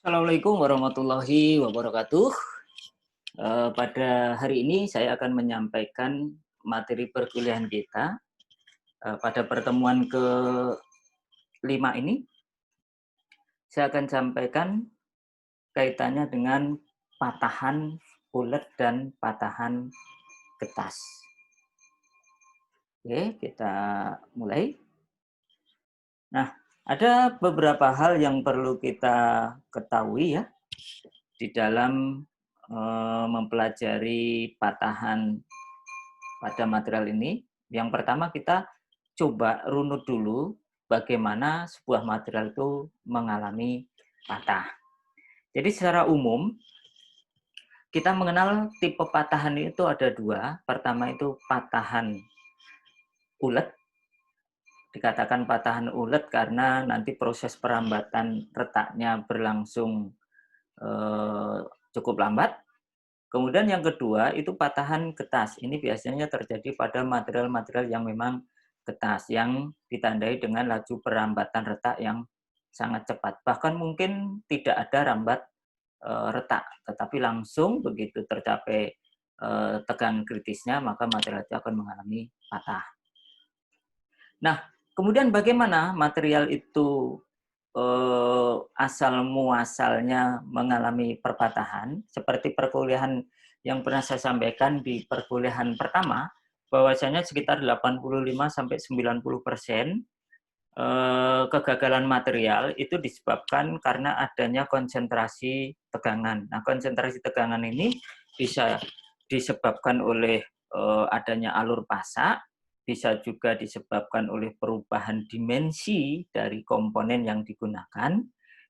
Assalamualaikum warahmatullahi wabarakatuh. Pada hari ini saya akan menyampaikan materi perkuliahan kita. Pada pertemuan ke-5 ini, saya akan sampaikan kaitannya dengan patahan ulet dan patahan getas. Oke, kita mulai. Nah, ada beberapa hal yang perlu kita ketahui ya di dalam mempelajari patahan pada material ini. Yang pertama kita coba runut dulu bagaimana sebuah material itu mengalami patah. Jadi secara umum kita mengenal tipe patahan itu ada dua. Pertama itu patahan ulet. Dikatakan patahan ulet karena nanti proses perambatan retaknya berlangsung cukup lambat. Kemudian yang kedua itu patahan getas. Ini biasanya terjadi pada material-material yang memang getas, yang ditandai dengan laju perambatan retak yang sangat cepat. Bahkan mungkin tidak ada rambat retak, tetapi langsung begitu tercapai tegangan kritisnya, maka material itu akan mengalami patah. Nah, kemudian bagaimana material itu asal muasalnya mengalami perpatahan, seperti perkuliahan yang pernah saya sampaikan di perkuliahan pertama, bahwasanya sekitar 85-90% kegagalan material itu disebabkan karena adanya konsentrasi tegangan. Nah, konsentrasi tegangan ini bisa disebabkan oleh adanya alur pasak, bisa juga disebabkan oleh perubahan dimensi dari komponen yang digunakan.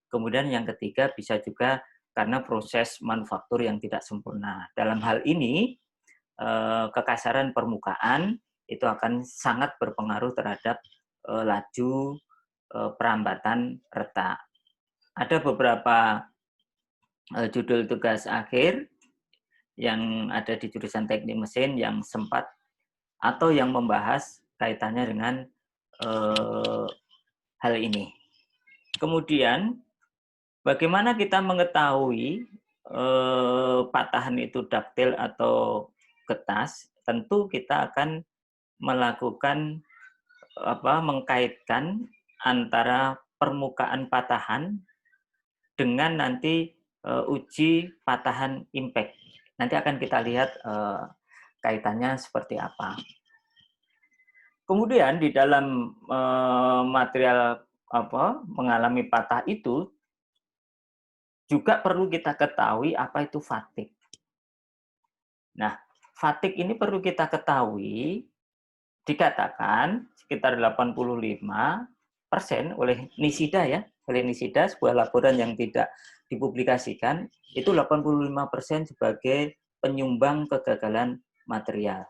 Kemudian yang ketiga bisa juga karena proses manufaktur yang tidak sempurna. Dalam hal ini, kekasaran permukaan itu akan sangat berpengaruh terhadap laju perambatan retak. Ada beberapa judul tugas akhir yang ada di jurusan teknik mesin yang sempat atau yang membahas kaitannya dengan hal ini. Kemudian, bagaimana kita mengetahui patahan itu daktil atau getas? Tentu kita akan melakukan mengkaitkan antara permukaan patahan dengan nanti uji patahan impact. Nanti akan kita lihat kaitannya seperti apa. Kemudian di dalam material mengalami patah itu juga perlu kita ketahui apa itu fatigue. Nah, fatigue ini perlu kita ketahui, dikatakan sekitar 85% oleh Nishida ya, oleh Nishida, sebuah laporan yang tidak dipublikasikan, itu 85% sebagai penyumbang kegagalan material.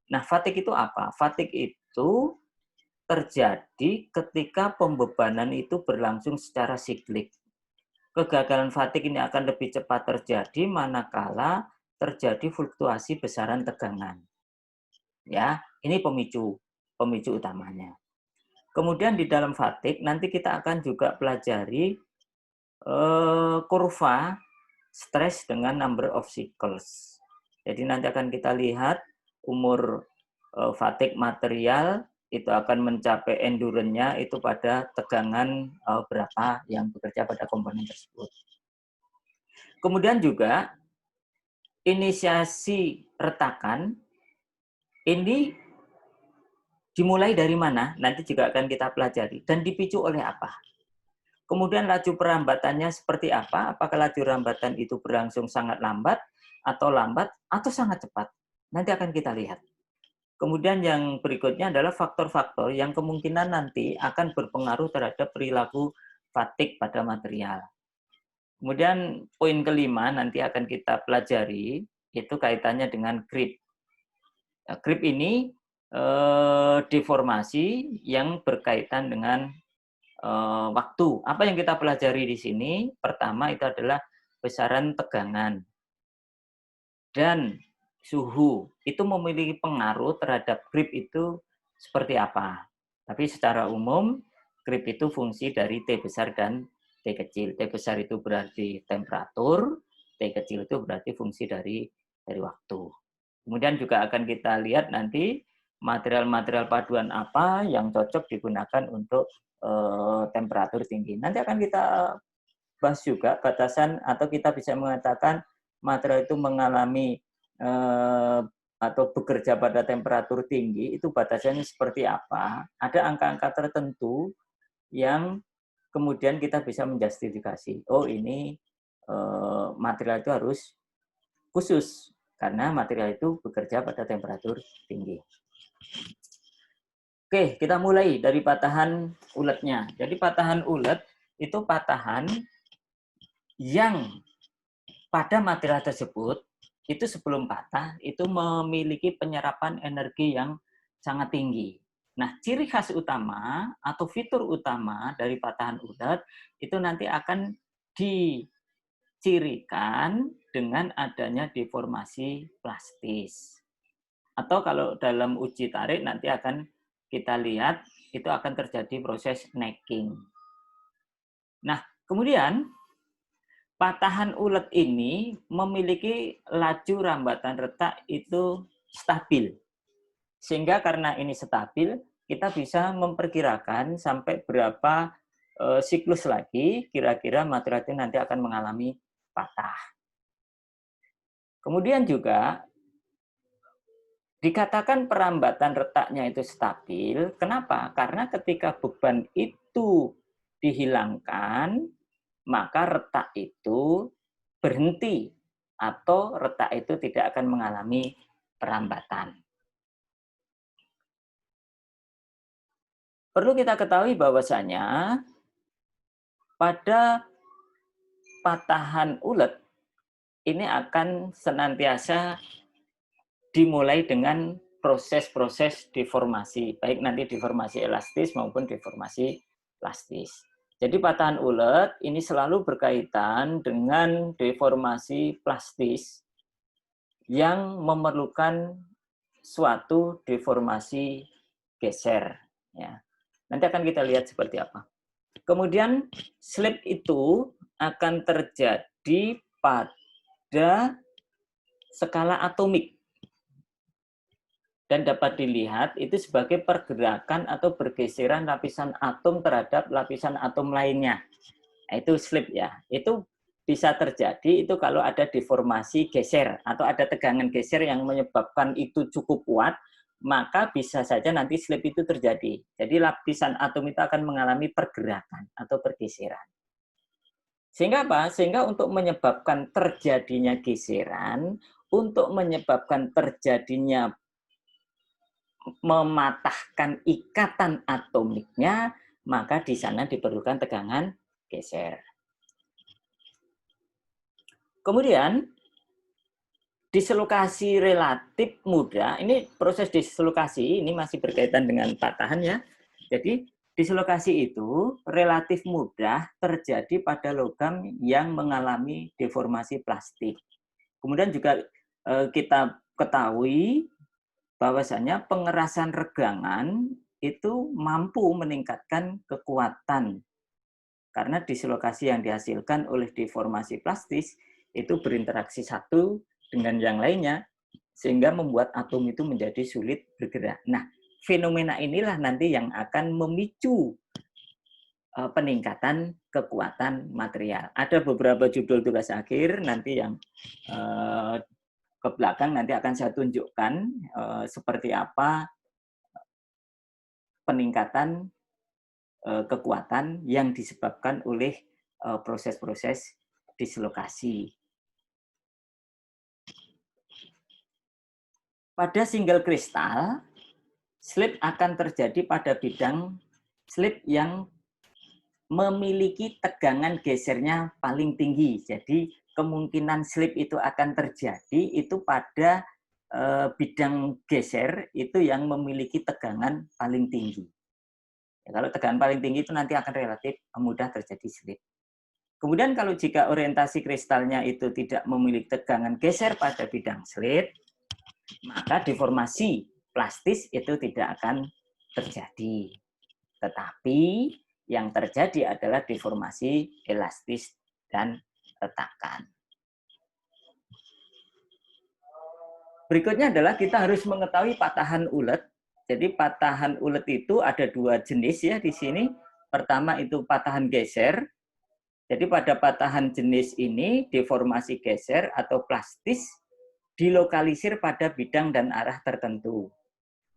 Nah, fatigue itu apa? Fatigue itu terjadi ketika pembebanan itu berlangsung secara siklik. Kegagalan fatigue ini akan lebih cepat terjadi manakala terjadi fluktuasi besaran tegangan. Ya, ini pemicu utamanya. Kemudian di dalam fatigue nanti kita akan juga pelajari kurva stres dengan number of cycles. Jadi nanti akan kita lihat umur fatigue material itu akan mencapai endurance-nya itu pada tegangan berapa yang bekerja pada komponen tersebut. Kemudian juga inisiasi retakan ini dimulai dari mana? Nanti juga akan kita pelajari. Dan dipicu oleh apa? Kemudian laju perambatannya seperti apa? Apakah laju rambatan itu berlangsung sangat lambat, atau sangat cepat? Nanti akan kita lihat. Kemudian yang berikutnya adalah faktor-faktor yang kemungkinan nanti akan berpengaruh terhadap perilaku fatigue pada material. Kemudian poin kelima nanti akan kita pelajari, itu kaitannya dengan creep. Creep ini deformasi yang berkaitan dengan waktu. Apa yang kita pelajari di sini? Pertama itu adalah besaran tegangan dan suhu. Itu memiliki pengaruh terhadap creep itu seperti apa. Tapi secara umum creep itu fungsi dari T besar dan T kecil. T besar itu berarti temperatur, T kecil itu berarti fungsi dari waktu. Kemudian juga akan kita lihat nanti material-material paduan apa yang cocok digunakan untuk temperatur tinggi. Nanti akan kita bahas juga batasan, atau kita bisa mengatakan material itu mengalami atau bekerja pada temperatur tinggi, itu batasannya seperti apa. Ada angka-angka tertentu yang kemudian kita bisa menjustifikasi, oh ini material itu harus khusus, karena material itu bekerja pada temperatur tinggi. Oke, kita mulai dari patahan uletnya. Jadi patahan ulet itu patahan yang pada material tersebut, itu sebelum patah, itu memiliki penyerapan energi yang sangat tinggi. Nah, ciri khas utama atau fitur utama dari patahan ulet itu nanti akan dicirikan dengan adanya deformasi plastis. Atau kalau dalam uji tarik nanti akan kita lihat itu akan terjadi proses necking. Nah, kemudian patahan ulet ini memiliki laju rambatan retak itu stabil. Sehingga karena ini stabil, kita bisa memperkirakan sampai berapa siklus lagi kira-kira material itu nanti akan mengalami patah. Kemudian juga dikatakan perambatan retaknya itu stabil. Kenapa? Karena ketika beban itu dihilangkan, maka retak itu berhenti atau retak itu tidak akan mengalami perambatan. Perlu kita ketahui bahwasanya pada patahan ulet ini akan senantiasa dimulai dengan proses-proses deformasi, baik nanti deformasi elastis maupun deformasi plastis. Jadi patahan ulet ini selalu berkaitan dengan deformasi plastis yang memerlukan suatu deformasi geser. Ya. Nanti akan kita lihat seperti apa. Kemudian slip itu akan terjadi pada skala atomik dan dapat dilihat itu sebagai pergerakan atau pergeseran lapisan atom terhadap lapisan atom lainnya. Nah, itu slip ya. Itu bisa terjadi itu kalau ada deformasi geser atau ada tegangan geser yang menyebabkan itu cukup kuat, maka bisa saja nanti slip itu terjadi. Jadi lapisan atom itu akan mengalami pergerakan atau pergeseran. Sehingga apa? Sehingga untuk menyebabkan terjadinya geseran, untuk menyebabkan terjadinya mematahkan ikatan atomiknya, maka di sana diperlukan tegangan geser. Kemudian, dislokasi relatif mudah. Ini proses dislokasi ini masih berkaitan dengan patahan ya. Jadi dislokasi itu relatif mudah terjadi pada logam yang mengalami deformasi plastik. Kemudian juga kita ketahui bahwasanya pengerasan regangan itu mampu meningkatkan kekuatan. Karena dislokasi yang dihasilkan oleh deformasi plastis itu berinteraksi satu dengan yang lainnya, sehingga membuat atom itu menjadi sulit bergerak. Nah, fenomena inilah nanti yang akan memicu peningkatan kekuatan material. Ada beberapa judul tugas akhir nanti yang ke belakang nanti akan saya tunjukkan seperti apa peningkatan kekuatan yang disebabkan oleh proses-proses dislokasi. Pada single kristal, slip akan terjadi pada bidang slip yang memiliki tegangan gesernya paling tinggi. Jadi kemungkinan slip itu akan terjadi itu pada bidang geser itu yang memiliki tegangan paling tinggi. Ya, kalau tegangan paling tinggi itu nanti akan relatif mudah terjadi slip. Kemudian kalau jika orientasi kristalnya itu tidak memiliki tegangan geser pada bidang slip, maka deformasi plastis itu tidak akan terjadi. Tetapi yang terjadi adalah deformasi elastis dan retakan. Berikutnya adalah kita harus mengetahui patahan ulet. Jadi patahan ulet itu ada dua jenis ya di sini. Pertama itu patahan geser. Jadi pada patahan jenis ini deformasi geser atau plastis dilokalisir pada bidang dan arah tertentu.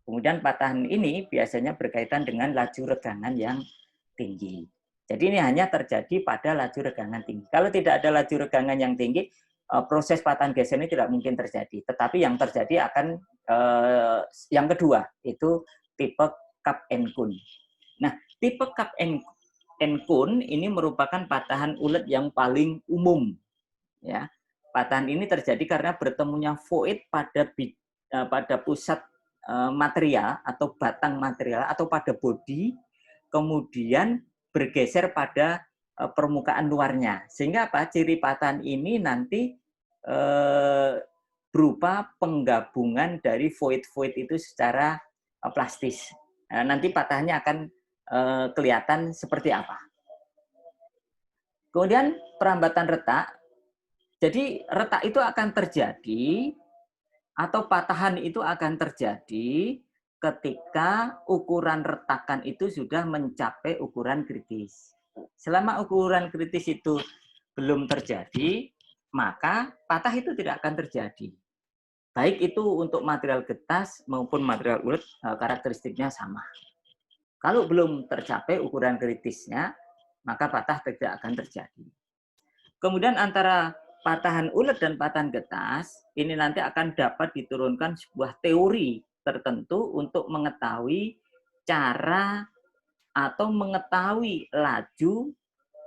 Kemudian patahan ini biasanya berkaitan dengan laju regangan yang tinggi. Jadi ini hanya terjadi pada laju regangan tinggi. Kalau tidak ada laju regangan yang tinggi, proses patahan geser ini tidak mungkin terjadi. Tetapi yang terjadi akan yang kedua, itu tipe Cup and Kun. Nah, tipe Cup and Kun ini merupakan patahan ulet yang paling umum. Ya, patahan ini terjadi karena bertemunya void pada pusat material atau batang material atau pada bodi, kemudian bergeser pada permukaan luarnya. Sehingga apa? Ciri patahan ini nanti berupa penggabungan dari void-void itu secara plastis. Nah, nanti patahannya akan kelihatan seperti apa. Kemudian perambatan retak. Jadi retak itu akan terjadi atau patahan itu akan terjadi ketika ukuran retakan itu sudah mencapai ukuran kritis. Selama ukuran kritis itu belum terjadi, maka patah itu tidak akan terjadi. Baik itu untuk material getas maupun material ulet, karakteristiknya sama. Kalau belum tercapai ukuran kritisnya, maka patah tidak akan terjadi. Kemudian antara patahan ulet dan patahan getas, ini nanti akan dapat diturunkan sebuah teori tertentu untuk mengetahui cara atau mengetahui laju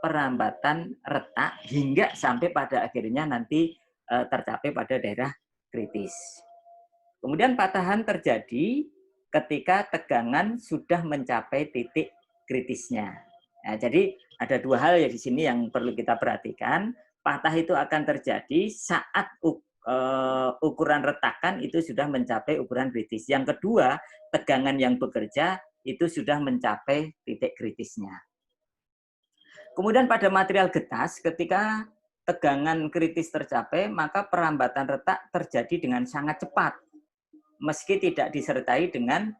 perambatan retak hingga sampai pada akhirnya nanti tercapai pada daerah kritis. Kemudian patahan terjadi ketika tegangan sudah mencapai titik kritisnya. Nah, jadi ada dua hal ya di sini yang perlu kita perhatikan. Patah itu akan terjadi saat ukuran retakan itu sudah mencapai ukuran kritis. Yang kedua, tegangan yang bekerja itu sudah mencapai titik kritisnya. Kemudian pada material getas, ketika tegangan kritis tercapai, maka perambatan retak terjadi dengan sangat cepat, meski tidak disertai dengan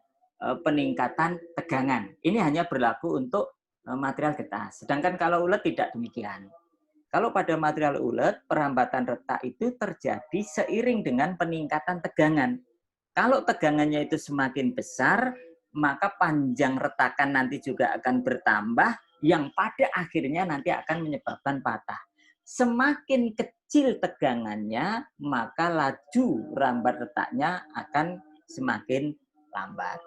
peningkatan tegangan. Ini hanya berlaku untuk material getas. Sedangkan kalau ulet tidak demikian. Kalau pada material ulet, perambatan retak itu terjadi seiring dengan peningkatan tegangan. Kalau tegangannya itu semakin besar, maka panjang retakan nanti juga akan bertambah, yang pada akhirnya nanti akan menyebabkan patah. Semakin kecil tegangannya, maka laju rambat retaknya akan semakin lambat.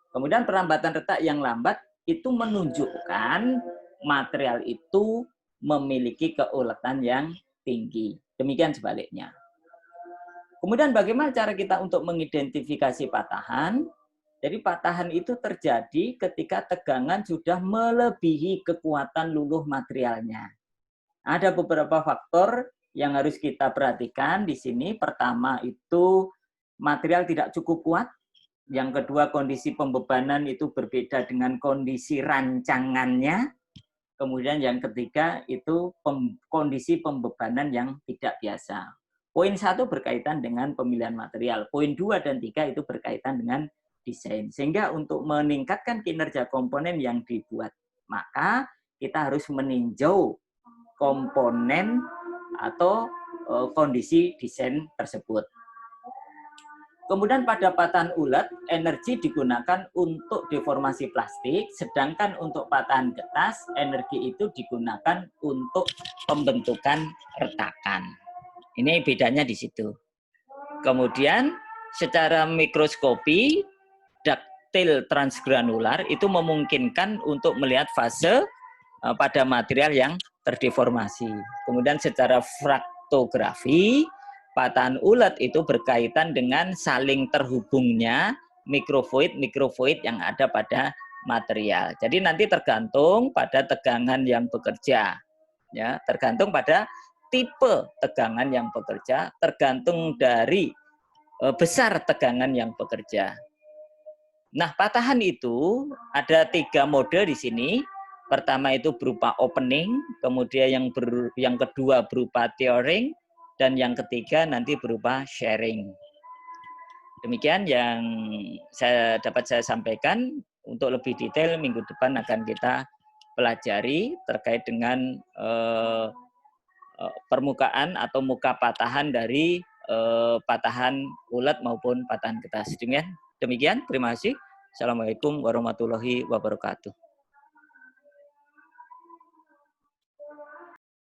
Kemudian perambatan retak yang lambat itu menunjukkan material itu memiliki keuletan yang tinggi. Demikian sebaliknya. Kemudian bagaimana cara kita untuk mengidentifikasi patahan? Jadi patahan itu terjadi ketika tegangan sudah melebihi kekuatan luluh materialnya. Ada beberapa faktor yang harus kita perhatikan di sini. Pertama itu material tidak cukup kuat. Yang kedua kondisi pembebanan itu berbeda dengan kondisi rancangannya. Kemudian yang ketiga itu kondisi pembebanan yang tidak biasa. Poin 1 berkaitan dengan pemilihan material. Poin 2 dan 3 itu berkaitan dengan desain. Sehingga untuk meningkatkan kinerja komponen yang dibuat, maka kita harus meninjau komponen atau kondisi desain tersebut. Kemudian pada patahan ulet, energi digunakan untuk deformasi plastik, sedangkan untuk patahan getas, energi itu digunakan untuk pembentukan retakan. Ini bedanya di situ. Kemudian secara mikroskopi, daktil transgranular itu memungkinkan untuk melihat fase pada material yang terdeformasi. Kemudian secara fraktografi, patahan ulet itu berkaitan dengan saling terhubungnya mikrovoid yang ada pada material. Jadi nanti tergantung pada tegangan yang bekerja, ya, tergantung pada tipe tegangan yang bekerja, tergantung dari besar tegangan yang bekerja. Nah, patahan itu ada 3 mode di sini. Pertama itu berupa opening, kemudian yang kedua berupa teoring, dan yang ketiga nanti berupa sharing. Demikian yang dapat saya sampaikan. Untuk lebih detail minggu depan akan kita pelajari terkait dengan permukaan atau muka patahan dari patahan ulet maupun patahan kertas. Demikian, terima kasih. Assalamualaikum warahmatullahi wabarakatuh.